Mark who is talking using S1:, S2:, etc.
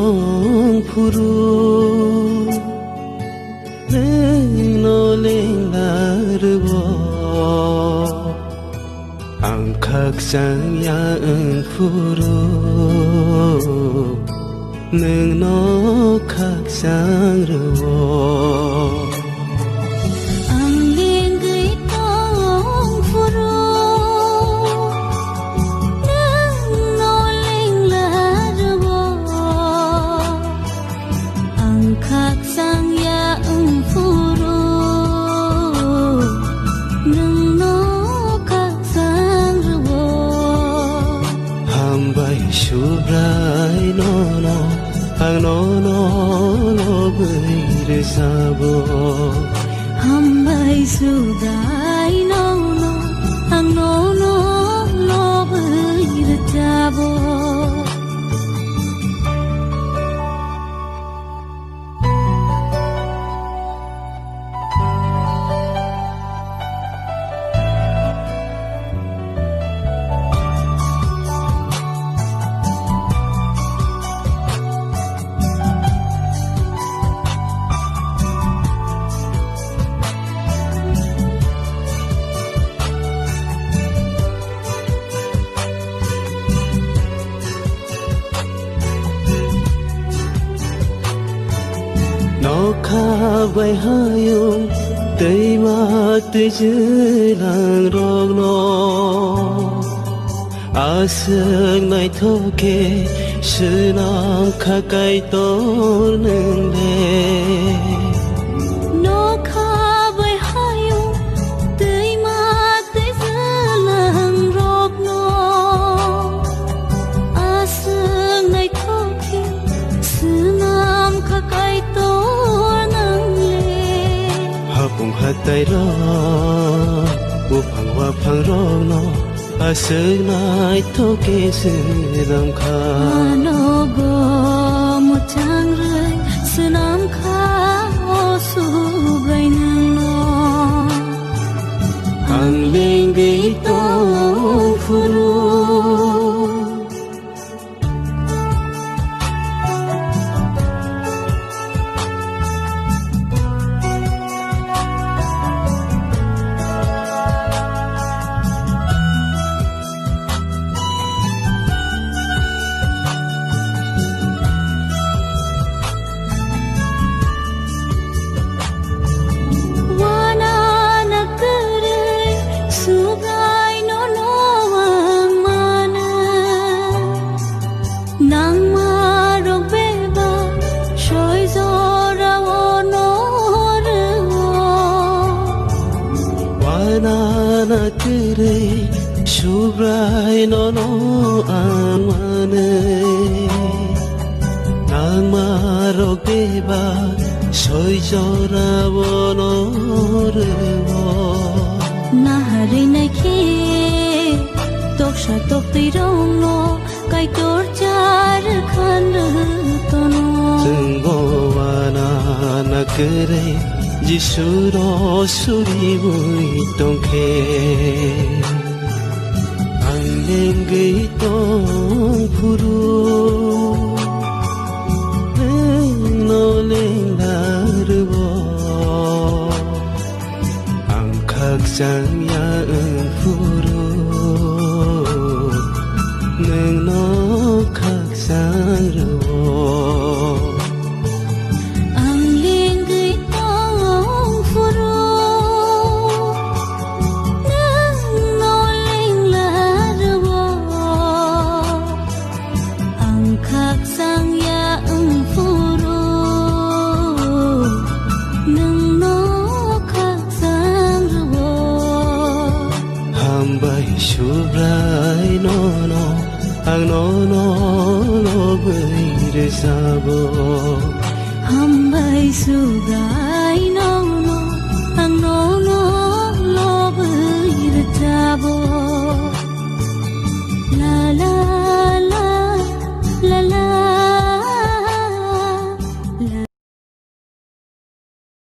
S1: tong phuru neng no leng larbo ang khak sang ya ang phuru neng no khak sang ro Subrai no no ang no no no bơi sabo
S2: hambai subrai no no ang no no no bơi sabo
S1: nó khá vậy hayung tây mà tây dưới làng rong nó à sương này thô kê sự nam khá cây tổ nương đê
S2: nó khá vậy hayung tây mà tây dưới làng rong nó à sương này thô kê sự nam khá cây tổ
S1: cùng hát tay đó bu phang hoa phang rong nó à sương này thô kê sự nam kha
S2: nó go một trang rơi sự nam kha ô su gai nang nó
S1: ang lên gai tong phuru na tere subrai no no amane nang maro beba soi jora bono rewo
S2: na hari nai khi tok sha tok ti rong no kai tor char khan to no
S1: từng bo wana na kere Jisuro suri vui tong khe ang lên gai tong phuru no lên larbo ang khak sang ya ang phuru neng no khak sang ro subrai no no ang no no no bơi sabo
S2: hambai subrai